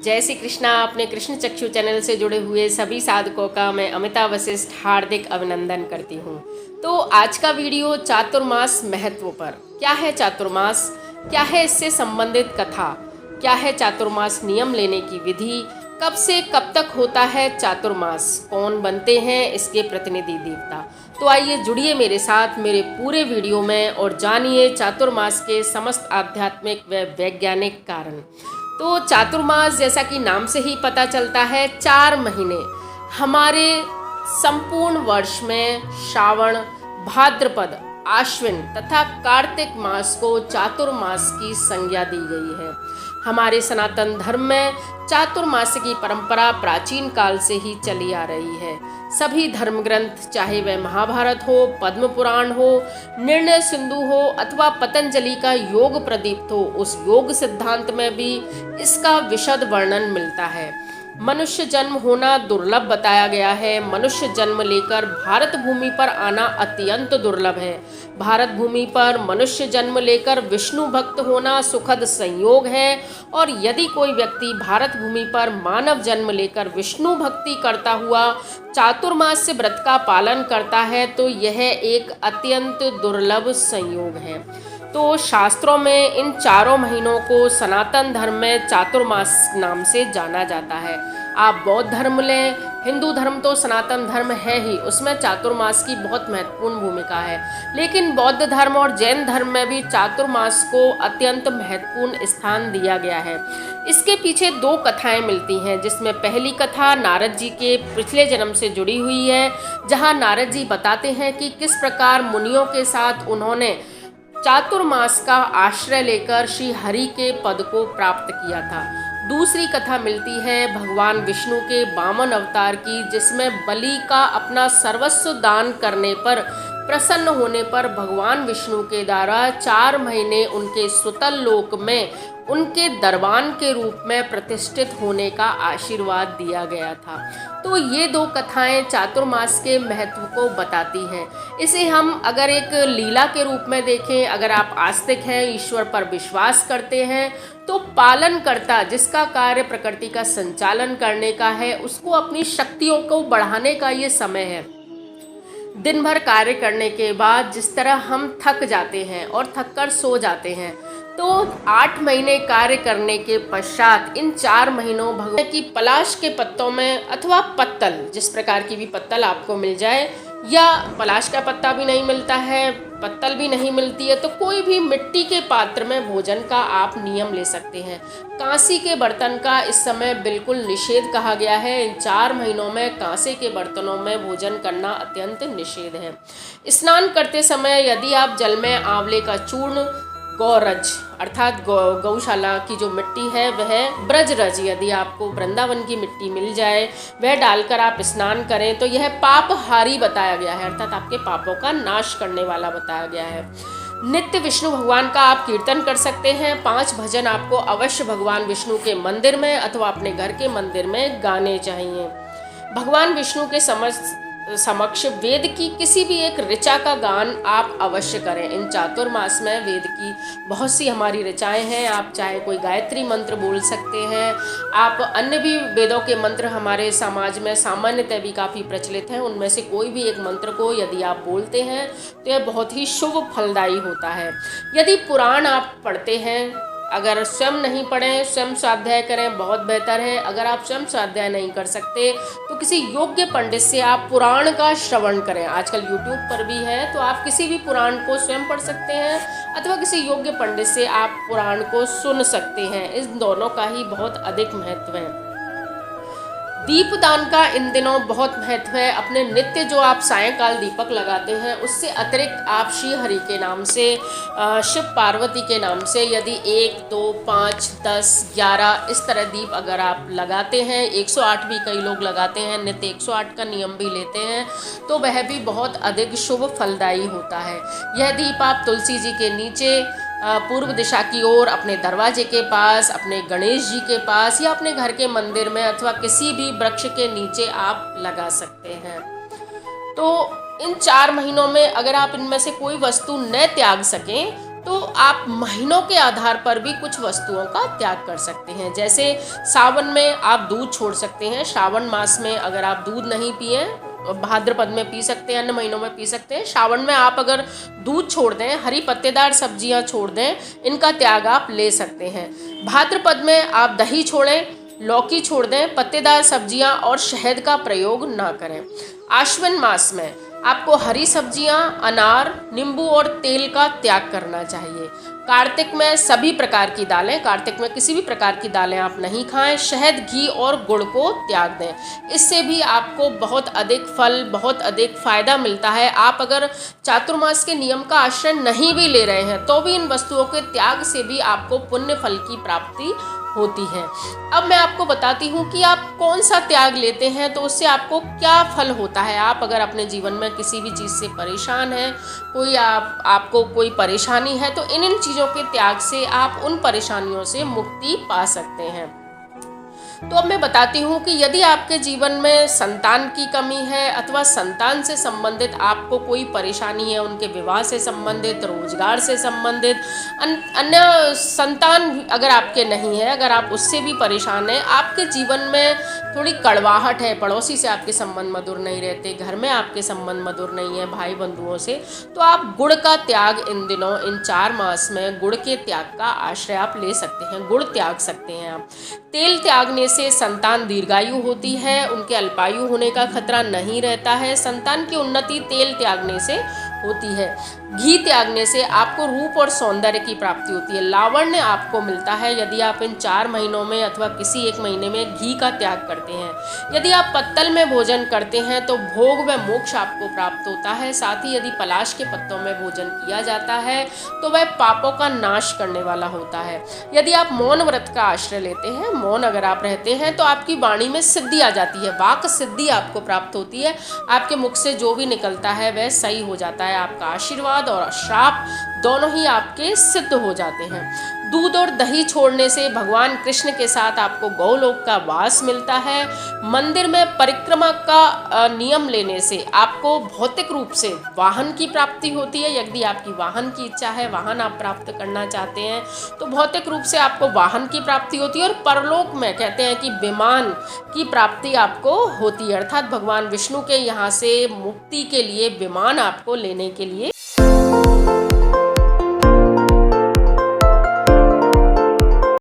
जय श्री कृष्णा। अपने कृष्ण चक्षु चैनल से जुड़े हुए सभी साधकों का मैं अमिता वशिष्ठ हार्दिक अभिनंदन करती हूँ। तो आज का वीडियो चातुर्मास महत्व पर। क्या है चातुर्मास, क्या है इससे संबंधित कथा, क्या है चातुर्मास नियम लेने की विधि, कब से कब तक होता है चातुर्मास, कौन बनते हैं इसके प्रतिनिधि देवता। तो आइए जुड़िए मेरे साथ मेरे पूरे वीडियो में और जानिए चातुर्मास के समस्त आध्यात्मिक व वैज्ञानिक कारण। तो चातुर्मास जैसा कि नाम से ही पता चलता है, 4 महीने हमारे संपूर्ण वर्ष में श्रावण, भाद्रपद, आश्विन तथा कार्तिक मास को चातुर्मास की संज्ञा दी गई है। हमारे सनातन धर्म में चातुर्मास की परंपरा प्राचीन काल से ही चली आ रही है। सभी धर्म ग्रंथ, चाहे वह महाभारत हो, पद्म पुराण हो, निर्णय सिंधु हो अथवा पतंजलि का योग प्रदीप्त हो, उस योग सिद्धांत में भी इसका विशद वर्णन मिलता है। मनुष्य जन्म होना दुर्लभ बताया गया है। मनुष्य जन्म लेकर भारत भूमि पर आना अत्यंत दुर्लभ है। भारत भूमि पर मनुष्य जन्म लेकर विष्णु भक्त होना सुखद संयोग है। और यदि कोई व्यक्ति भारत भूमि पर मानव जन्म लेकर विष्णु भक्ति करता हुआ चातुर्मास से व्रत का पालन करता है तो यह एक अत्यंत दुर्लभ संयोग है। तो शास्त्रों में इन 4 महीनों को सनातन धर्म में चातुर्मास नाम से जाना जाता है। आप बौद्ध धर्म लें, हिंदू धर्म तो सनातन धर्म है ही, उसमें चातुर्मास की बहुत महत्वपूर्ण भूमिका है। लेकिन बौद्ध धर्म और जैन धर्म में भी चातुर्मास को अत्यंत महत्वपूर्ण स्थान दिया गया है। इसके पीछे 2 कथाएं मिलती हैं, जिसमें पहली कथा नारद जी के पिछले जन्म से जुड़ी हुई है, जहां नारद जी बताते हैं कि किस प्रकार मुनियों के साथ उन्होंने चातुर्मास का आश्रय लेकर श्री हरि के पद को प्राप्त किया था। दूसरी कथा मिलती है भगवान विष्णु के वामन अवतार की, जिसमें बलि का अपना सर्वस्व दान करने पर प्रसन्न होने पर भगवान विष्णु के द्वारा 4 महीने उनके सुतल लोक में उनके दरबान के रूप में प्रतिष्ठित होने का आशीर्वाद दिया गया था। तो ये 2 कथाएं चातुर्मास के महत्व को बताती हैं। इसे हम अगर एक लीला के रूप में देखें, अगर आप आस्तिक हैं, ईश्वर पर विश्वास करते हैं, तो पालनकर्ता जिसका कार्य प्रकृति का संचालन करने का है, उसको अपनी शक्तियों को बढ़ाने का ये समय है। दिन भर कार्य करने के बाद जिस तरह हम थक जाते हैं और थक कर सो जाते हैं, तो 8 महीने कार्य करने के पश्चात इन 4 महीनों भगवान की पलाश के पत्तों में अथवा पत्तल, जिस प्रकार की भी पत्तल आपको मिल जाए, या पलाश का पत्ता भी नहीं मिलता है, पत्तल भी नहीं मिलती है, तो कोई भी मिट्टी के पात्र में भोजन का आप नियम ले सकते हैं। कांसी के बर्तन का इस समय बिल्कुल निषेध कहा गया है। इन 4 महीनों में कांसे के बर्तनों में भोजन करना अत्यंत निषेध है। स्नान करते समय यदि आप जल में आंवले का चूर्ण, गौरज अर्थात गौशाला की जो मिट्टी है, वह ब्रजरज, यदि आपको वृंदावन की मिट्टी मिल जाए, वह डालकर आप स्नान करें तो यह पापहारी बताया गया है, अर्थात आपके पापों का नाश करने वाला बताया गया है। नित्य विष्णु भगवान का आप कीर्तन कर सकते हैं। 5 भजन आपको अवश्य भगवान विष्णु के मंदिर में अथवा अपने घर के मंदिर में गाने चाहिए। भगवान विष्णु के समक्ष वेद की किसी भी एक ऋचा का गान आप अवश्य करें। इन चातुर्मास में वेद की बहुत सी हमारी ऋचाएं हैं। आप चाहे कोई गायत्री मंत्र बोल सकते हैं, आप अन्य भी वेदों के मंत्र हमारे समाज में सामान्यतः भी काफ़ी प्रचलित हैं, उनमें से कोई भी एक मंत्र को यदि आप बोलते हैं तो यह बहुत ही शुभ फलदायी होता है। यदि पुराण आप पढ़ते हैं, अगर स्वयं नहीं पढ़ें, स्वयं स्वाध्याय करें, बहुत बेहतर है। अगर आप स्वयं स्वाध्याय नहीं कर सकते तो किसी योग्य पंडित से आप पुराण का श्रवण करें। आजकल यूट्यूब पर भी है, तो आप किसी भी पुराण को स्वयं पढ़ सकते हैं अथवा किसी योग्य पंडित से आप पुराण को सुन सकते हैं। इस दोनों का ही बहुत अधिक महत्व है। दीपदान का इन दिनों बहुत महत्व है। अपने नित्य जो आप सायंकाल दीपक लगाते हैं, उससे अतिरिक्त आप श्री हरि के नाम से, शिव पार्वती के नाम से यदि 1, 2, 5, 10, 11 इस तरह दीप अगर आप लगाते हैं, 108 भी कई लोग लगाते हैं, नित्य 108 का नियम भी लेते हैं, तो वह भी बहुत अधिक शुभ फलदायी होता है। यह दीप आप तुलसी जी के नीचे, पूर्व दिशा की ओर, अपने दरवाजे के पास, अपने गणेश जी के पास या अपने घर के मंदिर में अथवा किसी भी वृक्ष के नीचे आप लगा सकते हैं। तो इन 4 महीनों में अगर आप इनमें से कोई वस्तु न त्याग सकें तो आप महीनों के आधार पर भी कुछ वस्तुओं का त्याग कर सकते हैं। जैसे सावन में आप दूध छोड़ सकते हैं। श्रावण मास में अगर आप दूध नहीं पिए, भाद्रपद में पी सकते हैं, अन्य महीनों में पी सकते हैं। श्रावण में आप अगर दूध छोड़ दें, हरी पत्तेदार सब्जियां छोड़ दें, इनका त्याग आप ले सकते हैं। भाद्रपद में आप दही छोड़ें, लौकी छोड़ दें, पत्तेदार सब्जियां और शहद का प्रयोग ना करें। आश्विन मास में आपको हरी सब्जियां, अनार, नींबू और तेल का त्याग करना चाहिए। कार्तिक में सभी प्रकार की दालें, कार्तिक में किसी भी प्रकार की दालें आप नहीं खाएं। शहद, घी और गुड़ को त्याग दें। इससे भी आपको बहुत अधिक फल, बहुत अधिक फायदा मिलता है। आप अगर चातुर्मास के नियम का आश्रय नहीं भी ले रहे हैं तो भी इन वस्तुओं के त्याग से भी आपको पुण्य फल की प्राप्ति होती है। अब मैं आपको बताती हूँ कि आप कौन सा त्याग लेते हैं तो उससे आपको क्या फल होता है। आप अगर अपने जीवन में किसी भी चीज़ से परेशान हैं, आपको कोई परेशानी है, तो इन चीज़ों के त्याग से आप उन परेशानियों से मुक्ति पा सकते हैं। तो अब मैं बताती हूँ कि यदि आपके जीवन में संतान की कमी है अथवा संतान से संबंधित आपको कोई परेशानी है, उनके विवाह से संबंधित, रोजगार से संबंधित, अन्य संतान अगर आपके नहीं है, अगर आप उससे भी परेशान हैं, आपके जीवन में थोड़ी कड़वाहट है, पड़ोसी से आपके संबंध मधुर नहीं रहते, घर में आपके संबंध मधुर नहीं है, भाई बंधुओं से, तो आप गुड़ का त्याग इन दिनों, इन 4 मास में गुड़ के त्याग का आश्रय आप ले सकते हैं। गुड़ त्याग सकते हैं आप। तेल त्यागने से संतान दीर्घायु होती है, उनके अल्पायु होने का खतरा नहीं रहता है। संतान की उन्नति तेल त्यागने से होती है। घी त्यागने से आपको रूप और सौंदर्य की प्राप्ति होती है, लावण्य आपको मिलता है यदि आप इन 4 महीनों में अथवा किसी एक महीने में घी का त्याग करते हैं। यदि आप पत्तल में भोजन करते हैं तो भोग व मोक्ष आपको प्राप्त होता है। साथ ही यदि पलाश के पत्तों में भोजन किया जाता है तो वह पापों का नाश करने वाला होता है। यदि आप मौन व्रत का आश्रय लेते हैं, मौन अगर आप रहते हैं, तो आपकी वाणी में सिद्धि आ जाती है, वाक सिद्धि आपको प्राप्त होती है। आपके मुख से जो भी निकलता है वह सही हो जाता है। आपका आशीर्वाद और श्राप दोनों ही आपके सिद्ध हो जाते हैं। दूध और दही छोड़ने से भगवान कृष्ण के साथ आपको गौलोक का वास मिलता है। मंदिर में परिक्रमा का नियम लेने से आपको भौतिक रूप से वाहन की प्राप्ति होती है। यदि आपकी वाहन की इच्छा है, वाहन आप प्राप्त करना चाहते हैं, तो भौतिक रूप से आपको वाहन की प्राप्ति होती है। और परलोक में कहते हैं कि विमान की प्राप्ति आपको होती है, अर्थात भगवान विष्णु के यहाँ से मुक्ति के लिए विमान आपको लेने के लिए